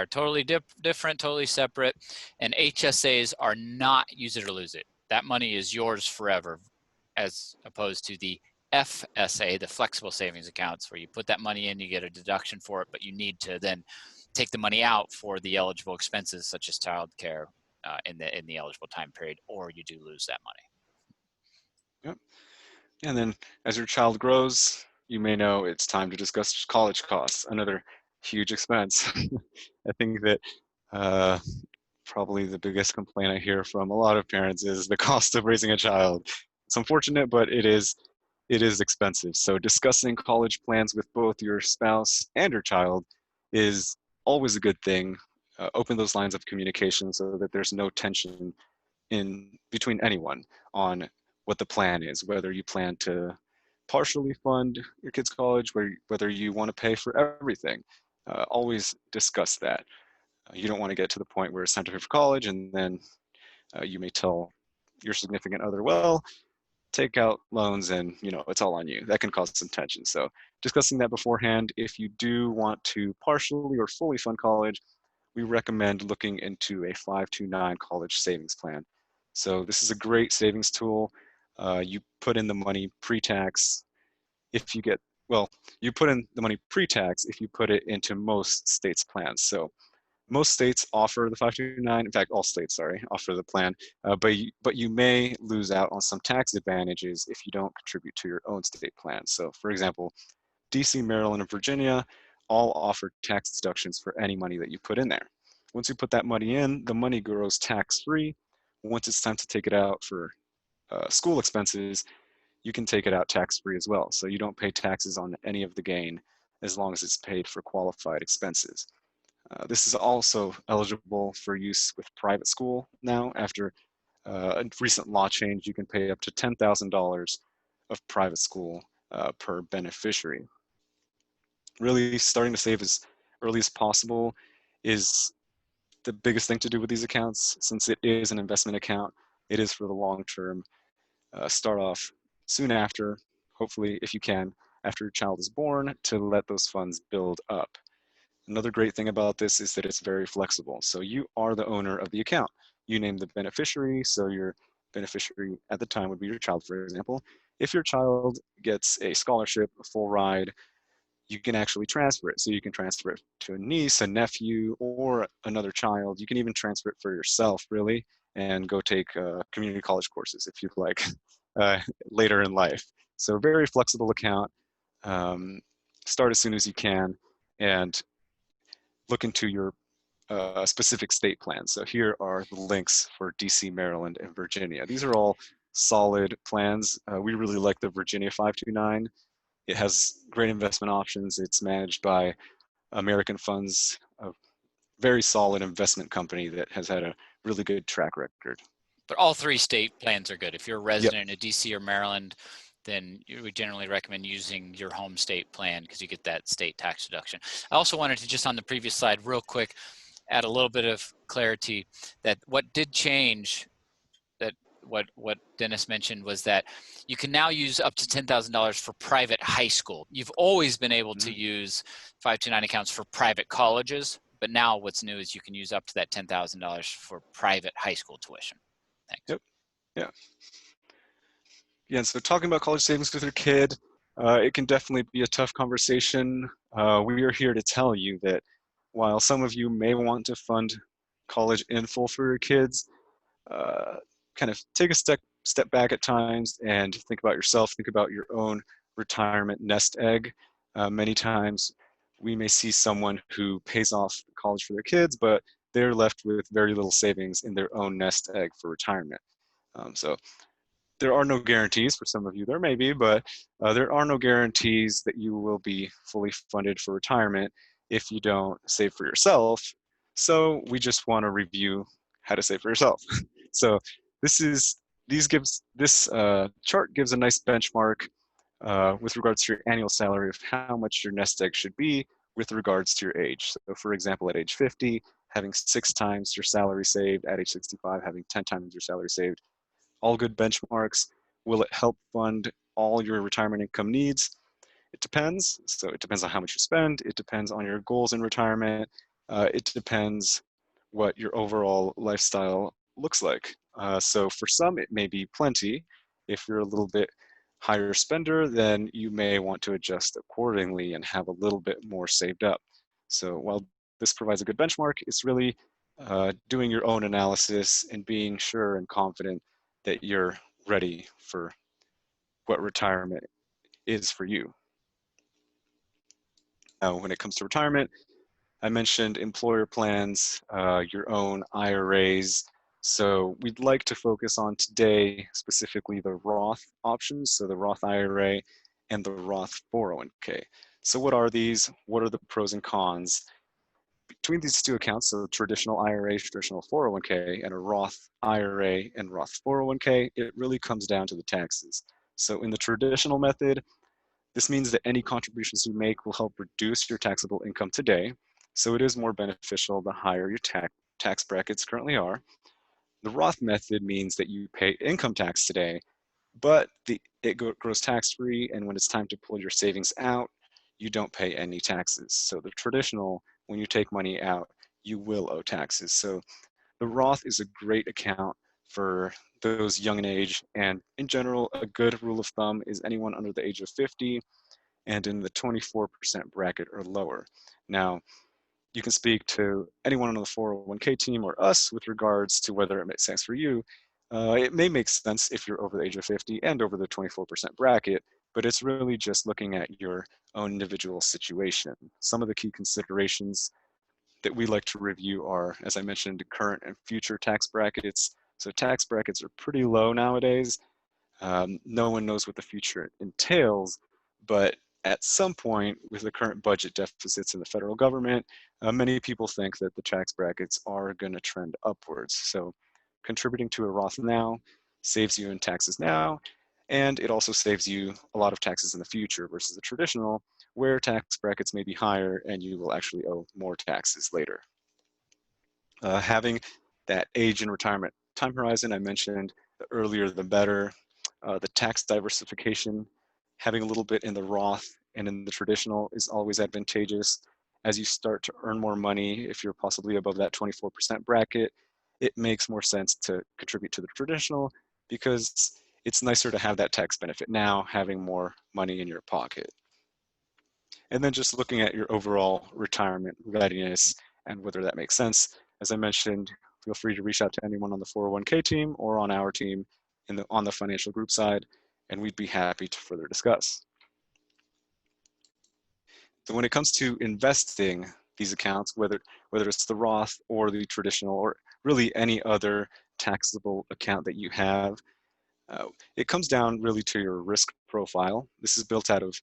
totally different, totally separate, and HSAs are not use it or lose it. That money is yours forever, as opposed to the FSA, the flexible savings accounts, where you put that money in, you get a deduction for it, but you need to then take the money out for the eligible expenses such as childcare in the eligible time period, or you do lose that money. Yep. And then as your child grows, you may know it's time to discuss college costs, another huge expense. I think that uh, probably the biggest complaint I hear from a lot of parents is the cost of raising a child. It's unfortunate, but it is expensive. So discussing college plans with both your spouse and your child is always a good thing. Open those lines of communication so that there's no tension in between anyone on what the plan is, whether you plan to partially fund your kids' college, whether you want to pay for everything. Always discuss that. You don't want to get to the point where it's time to pay for college and then you may tell your significant other, well, take out loans and it's all on you. That can cause some tension. So discussing that beforehand. If you do want to partially or fully fund college, we recommend looking into a 529 college savings plan. So this is a great savings tool. You put in the money pre-tax. If you get, well, you put in the money pre-tax if you put it into most states' plans. So most states offer the 529. In fact, all states, sorry, offer the plan, but you may lose out on some tax advantages if you don't contribute to your own state plan. So for example, DC, Maryland, and Virginia all offer tax deductions for any money that you put in there. Once you put that money in, the money grows tax-free. Once it's time to take it out for school expenses, you can take it out tax-free as well. So you don't pay taxes on any of the gain as long as it's paid for qualified expenses. This is also eligible for use with private school now. After a recent law change, you can pay up to $10,000 of private school per beneficiary. Really starting to save as early as possible is the biggest thing to do with these accounts. Since it is an investment account, it is for the long term. Start off soon after, hopefully if you can, after your child is born to let those funds build up. Another great thing about this is that it's very flexible. So you are the owner of the account. You name the beneficiary, so your beneficiary at the time would be your child, for example. If your child gets a scholarship, a full ride, you can actually transfer it. So you can transfer it to a niece, a nephew, or another child. You can even transfer it for yourself, really, and go take community college courses if you'd like uh, later in life. So very flexible account. Um, start as soon as you can and look into your specific state plans. So here are the links for DC, Maryland, and Virginia. These are all solid plans. We really like the Virginia 529. It has great investment options. It's managed by American Funds, a very solid investment company that has had a really good track record. But all three state plans are good. If you're a Yep. resident in DC or Maryland, then we generally recommend using your home state plan because you get that state tax deduction. I also wanted to just on the previous slide real quick add a little bit of clarity that what did change, that what Dennis mentioned, was that you can now use up to $10,000 for private high school. You've always been able to use 529 accounts for private colleges, but now what's new is you can use up to that $10,000 for private high school tuition. Thanks. Yep. Yeah. Yeah. So talking about college savings with your kid, it can definitely be a tough conversation. We are here to tell you that while some of you may want to fund college in full for your kids, uh, kind of take a step back at times and think about yourself, think about your own retirement nest egg. Many times we may see someone who pays off college for their kids, but they're left with very little savings in their own nest egg for retirement. So there are no guarantees for some of you, there may be, but there are no guarantees that you will be fully funded for retirement if you don't save for yourself. So we just want to review how to save for yourself. So this chart gives a nice benchmark with regards to your annual salary of how much your nest egg should be with regards to your age. So for example, at age 50, having 6 times your salary saved, at age 65, having 10 times your salary saved, all good benchmarks. Will it help fund all your retirement income needs? It depends. So it depends on how much you spend. It depends on your goals in retirement. It depends what your overall lifestyle looks like. So for some, it may be plenty. If you're a little bit higher spender, then you may want to adjust accordingly and have a little bit more saved up. So while this provides a good benchmark, it's really doing your own analysis and being sure and confident that you're ready for what retirement is for you. Now, when it comes to retirement, I mentioned employer plans, your own IRAs. So we'd like to focus on today specifically the Roth options, so the Roth IRA and the Roth 401k. So what are these? What are the pros and cons? Between these two accounts, so traditional IRA, traditional 401k, and a Roth IRA and Roth 401k, it really comes down to the taxes. So in the traditional method, this means that any contributions you make will help reduce your taxable income today. So it is more beneficial the higher your tax brackets currently are. The Roth method means that you pay income tax today, but it grows tax-free, and when it's time to pull your savings out, you don't pay any taxes. So the traditional, when you take money out, you will owe taxes. So the Roth is a great account for those young in age, and in general, a good rule of thumb is anyone under the age of 50 and in the 24% bracket or lower. Now, you can speak to anyone on the 401k team or us with regards to whether it makes sense for you. It may make sense if you're over the age of 50 and over the 24% bracket, but it's really just looking at your own individual situation. Some of the key considerations that we like to review are, as I mentioned, current and future tax brackets. So tax brackets are pretty low nowadays. No one knows what the future entails, but at some point, with the current budget deficits in the federal government, many people think that the tax brackets are going to trend upwards. So contributing to a Roth now saves you in taxes now, and it also saves you a lot of taxes in the future versus the traditional, where tax brackets may be higher and you will actually owe more taxes later. Having that age and retirement time horizon I mentioned, the earlier the better. The tax diversification having a little bit in the Roth and in the traditional is always advantageous. As you start to earn more money, if you're possibly above that 24% bracket, it makes more sense to contribute to the traditional because it's nicer to have that tax benefit now, having more money in your pocket. And then just looking at your overall retirement readiness and whether that makes sense. As I mentioned, feel free to reach out to anyone on the 401k team or on our team on the financial group side, and we'd be happy to further discuss. So when it comes to investing these accounts, whether it's the Roth or the traditional or really any other taxable account that you have, it comes down really to your risk profile. This is built out of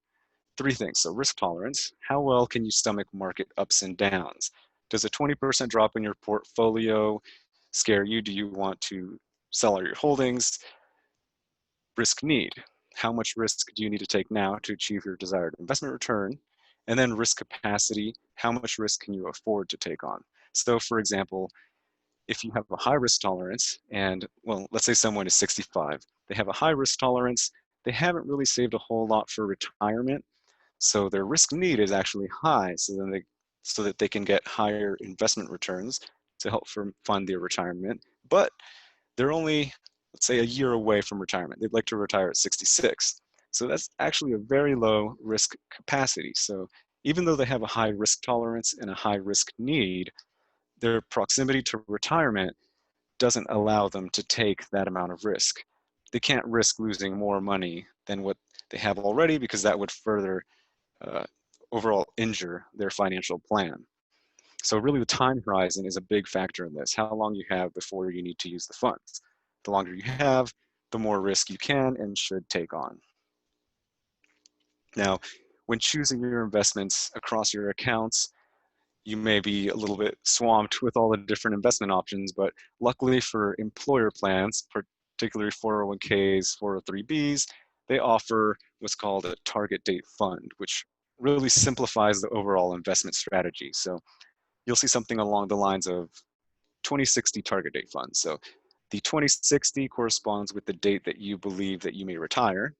three things. So risk tolerance, how well can you stomach market ups and downs? Does a 20% drop in your portfolio scare you? Do you want to sell all your holdings? Risk need, how much risk do you need to take now to achieve your desired investment return? And then risk capacity, how much risk can you afford to take on? So for example, if you have a high risk tolerance and, well, let's say someone is 65, they have a high risk tolerance, they haven't really saved a whole lot for retirement, so their risk need is actually high, so that they can get higher investment returns to help fund their retirement. But they're only, let's say, a year away from retirement. They'd like to retire at 66. So that's actually a very low risk capacity. So even though they have a high risk tolerance and a high risk need, their proximity to retirement doesn't allow them to take that amount of risk. They can't risk losing more money than what they have already because that would further uh, overall injure their financial plan. So really the time horizon is a big factor in this, how long you have before you need to use the funds. The longer you have, the more risk you can and should take on. Now, when choosing your investments across your accounts, you may be a little bit swamped with all the different investment options, but luckily for employer plans, particularly 401ks, 403bs, they offer what's called a target date fund, which really simplifies the overall investment strategy. So you'll see something along the lines of 2060 target date fund. So the 2060 corresponds with the date that you believe that you may retire.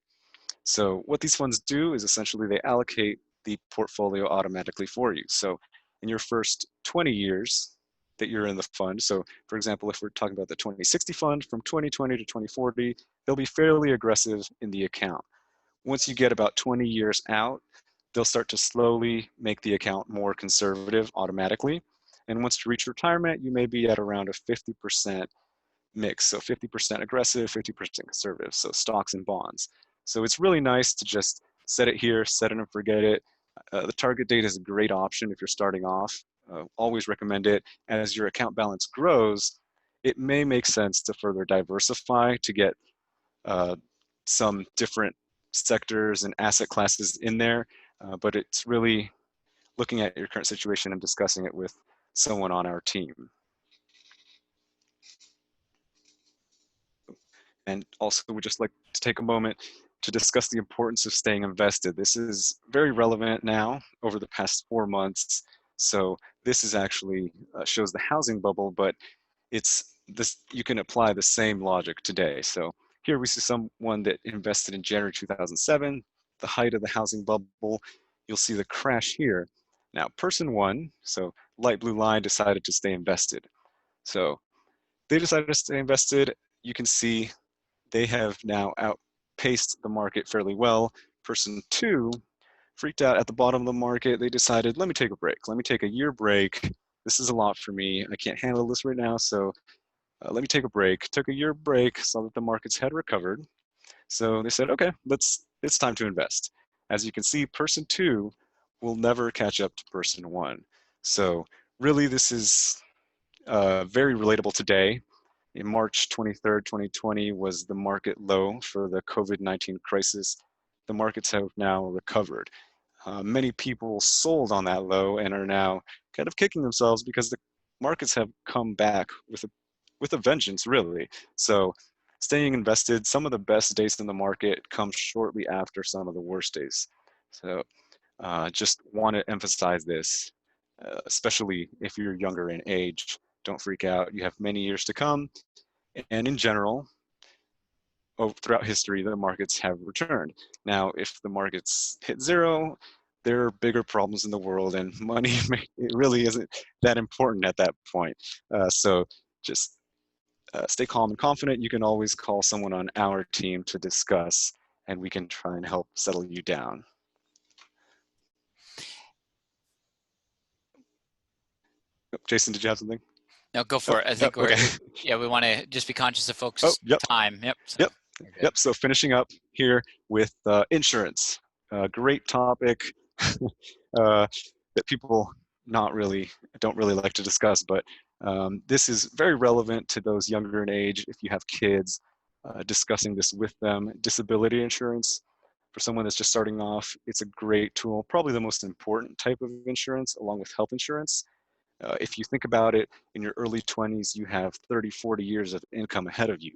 So what these funds do is essentially they allocate the portfolio automatically for you. So in your first 20 years that you're in the fund, so for example, if we're talking about the 2060 fund from 2020 to 2040, they'll be fairly aggressive in the account. Once you get about 20 years out, they'll start to slowly make the account more conservative automatically. And once you reach retirement, you may be at around a 50% mix. So 50% aggressive, 50% conservative. So stocks and bonds. So it's really nice to just set it here, set it and forget it. The target date is a great option if you're starting off. Always recommend it. As your account balance grows, it may make sense to further diversify to get some different sectors and asset classes in there. But it's really looking at your current situation and discussing it with someone on our team. And also, we'd just like to take a moment to discuss the importance of staying invested. This is very relevant now over the past 4 months. So this is actually shows the housing bubble, but it's this, you can apply the same logic today. So here we see someone that invested in January 2007, the height of the housing bubble. You'll see the crash here. Now, person one, so light blue line, decided to stay invested. So they decided to stay invested. You can see they have now outpaced the market fairly well. Person two freaked out at the bottom of the market. They decided, let me take a break. Let me take a year break. This is a lot for me. I can't handle this right now, so let me take a break. Took a year break, saw that the markets had recovered. So they said, okay, it's time to invest. As you can see, person two will never catch up to person one. So really, this is very relatable today. In March 23rd, 2020 was the market low for the COVID-19 crisis. The markets have now recovered. Many people sold on that low and are now kind of kicking themselves because the markets have come back with a vengeance, really. So staying invested, some of the best days in the market come shortly after some of the worst days. So just want to emphasize this, especially if you're younger in age. Don't freak out. You have many years to come. And in general, throughout history, the markets have returned. Now, if the markets hit zero, there are bigger problems in the world, and money it really isn't that important at that point. So just stay calm and confident. You can always call someone on our team to discuss, and we can try and help settle you down. Jason, did you have something? No, go Oh, for it. I oh, think okay. yeah, we want to just be conscious of Oh, folks' yep, time. Yep. So yep, you're good. yep. So finishing up here with insurance. Great topic that people don't really like to discuss, but this is very relevant to those younger in age. If you have kids, discussing this with them. Disability insurance for someone that's just starting off, it's a great tool, probably the most important type of insurance along with health insurance. If you think about it, in your early 20s, you have 30, 40 years of income ahead of you.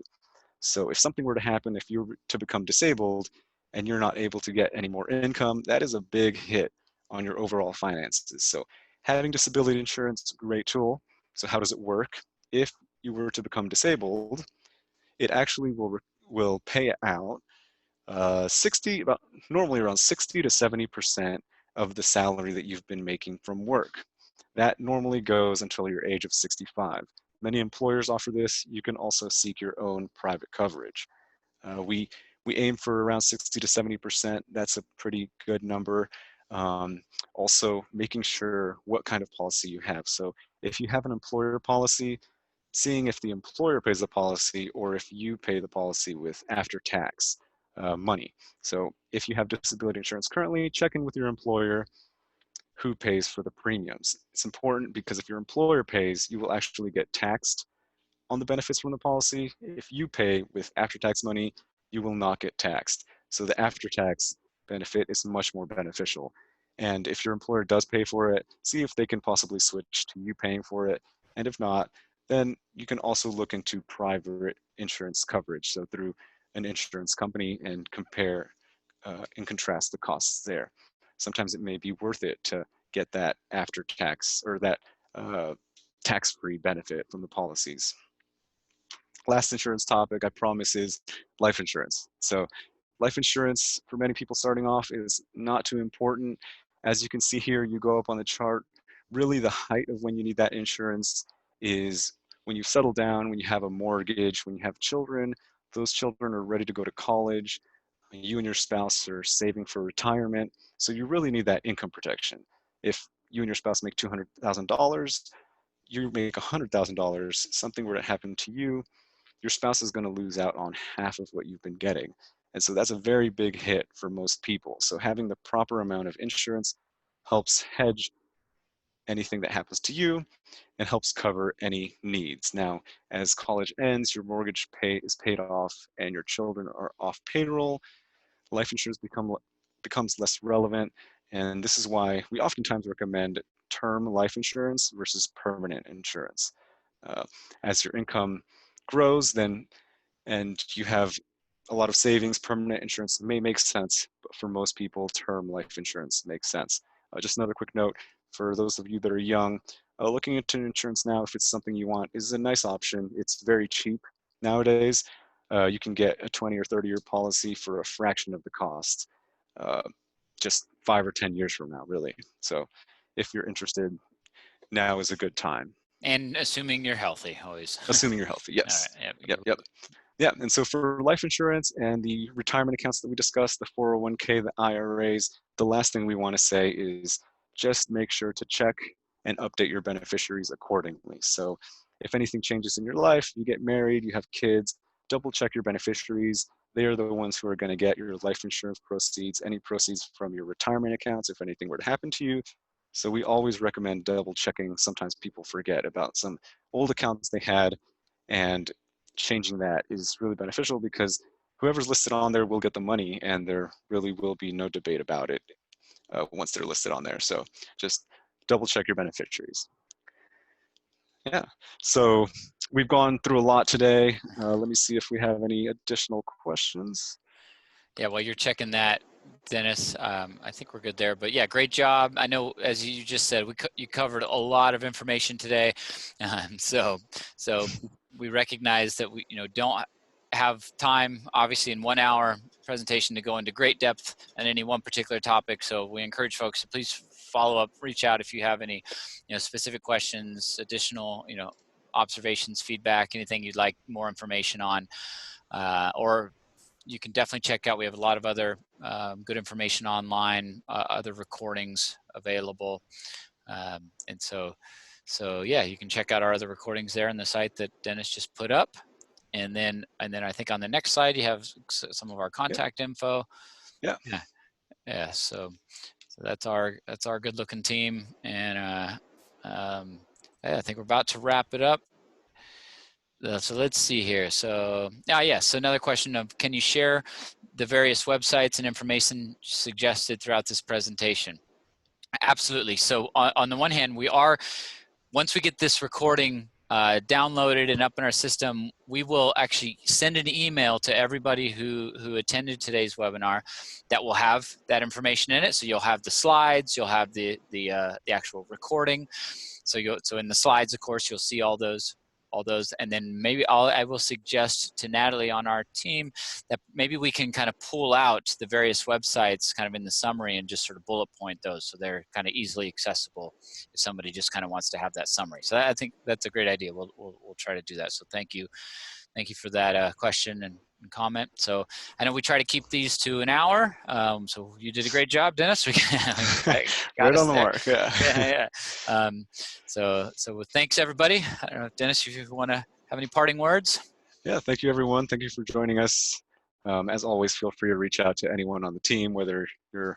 So if something were to happen, if you were to become disabled and you're not able to get any more income, that is a big hit on your overall finances. So having disability insurance is a great tool. So how does it work? If you were to become disabled, it actually will pay out 60 about normally around 60 to 70% of the salary that you've been making from work. That normally goes until your age of 65. Many employers offer this. You can also seek your own private coverage. Uh, we we aim for around 60 to 70%. That's a pretty good number. Um, Also, making sure what kind of policy you have. So if you have an employer policy, seeing if the employer pays the policy or if you pay the policy with after tax money. So if you have disability insurance currently, check in with your employer who pays for the premiums. It's important because if your employer pays, you will actually get taxed on the benefits from the policy. If you pay with after-tax money, you will not get taxed. So the after-tax benefit is much more beneficial. And if your employer does pay for it, see if they can possibly switch to you paying for it. And if not, then you can also look into private insurance coverage. So through an insurance company and compare and contrast the costs there. Sometimes it may be worth it to get that after tax or that tax-free benefit from the policies. Last insurance topic, I promise, is life insurance. So life insurance for many people starting off is not too important. As you can see here, you go up on the chart, really the height of when you need that insurance is when you settle down, when you have a mortgage, when you have children, those children are ready to go to college, you and your spouse are saving for retirement, so you really need that income protection. If you and your spouse make $200,000, you make $100,000, something were to happen to you, your spouse is going to lose out on half of what you've been getting. And so that's a very big hit for most people. So having the proper amount of insurance helps hedge anything that happens to you and helps cover any needs. Now, as college ends, your mortgage is paid off and your children are off payroll, life insurance becomes less relevant. And this is why we oftentimes recommend term life insurance versus permanent insurance. Uh, as your income grows, then and you have a lot of savings, permanent insurance may make sense, but for most people, term life insurance makes sense. Just another quick note for those of you that are young, looking into insurance now, if it's something you want, is a nice option. It's very cheap nowadays. You can get a 20 or 30-year policy for a fraction of the cost, uh, just 5 or 10 years from now, really. So if you're interested, now is a good time. And assuming you're healthy, always. Assuming you're healthy, All right. yes. Yep, yep. Yeah, and so for life insurance and the retirement accounts that we discussed, the 401k, the IRAs, the last thing we want to say is just make sure to check and update your beneficiaries accordingly. So if anything changes in your life, you get married, you have kids, double check your beneficiaries. They are the ones who are going to get your life insurance proceeds, any proceeds from your retirement accounts if anything were to happen to you. So we always recommend double checking. Sometimes people forget about some old accounts they had, and changing that is really beneficial because whoever's listed on there will get the money and there really will be no debate about it once they're listed on there. So just double check your beneficiaries. Yeah, so we've gone through a lot today. Let me see if we have any additional questions. Yeah, while you're checking that, Dennis, I think we're good there. But yeah, great job. I know, as you just said, you covered a lot of information today. So we recognize that we don't have time, obviously, in 1 hour presentation to go into great depth on any one particular topic. So we encourage folks to please follow up, reach out if you have any, specific questions, additional, observations, feedback, anything you'd like more information on, or you can definitely check out. We have a lot of other good information online, other recordings available, and so yeah, you can check out our other recordings there on the site that Dennis just put up. And then I think on the next slide you have some of our contact info. Yeah. Yeah. So that's our good looking team, and yeah, I think we're about to wrap it up. So let's see here. So yes. So another question of, can you share the various websites and information suggested throughout this presentation? Absolutely. So on the one hand, once we get this recording downloaded and up in our system, we will actually send an email to everybody who attended today's webinar that will have that information in it. So you'll have the slides, you'll have the actual recording. So in the slides, of course, you'll see all those, and then maybe I will suggest to Natalie on our team that maybe we can kind of pull out the various websites kind of in the summary and just sort of bullet point those, so they're kind of easily accessible if somebody just kind of wants to have that summary. So I think that's a great idea. We'll try to do that. So thank you for that question and comment. So I know we try to keep these to an hour. So you did a great job, Dennis. We got Right us on the there. mark. Yeah. Yeah. So thanks everybody. I don't know, Dennis, if you want to have any parting words. Yeah. Thank you, everyone. Thank you for joining us. As always, feel free to reach out to anyone on the team, whether you're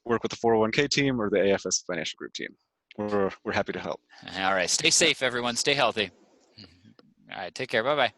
work with the 401k team or the AFS Financial Group team. We're happy to help. All right. Stay safe, everyone. Stay healthy. All right. Take care. Bye-bye.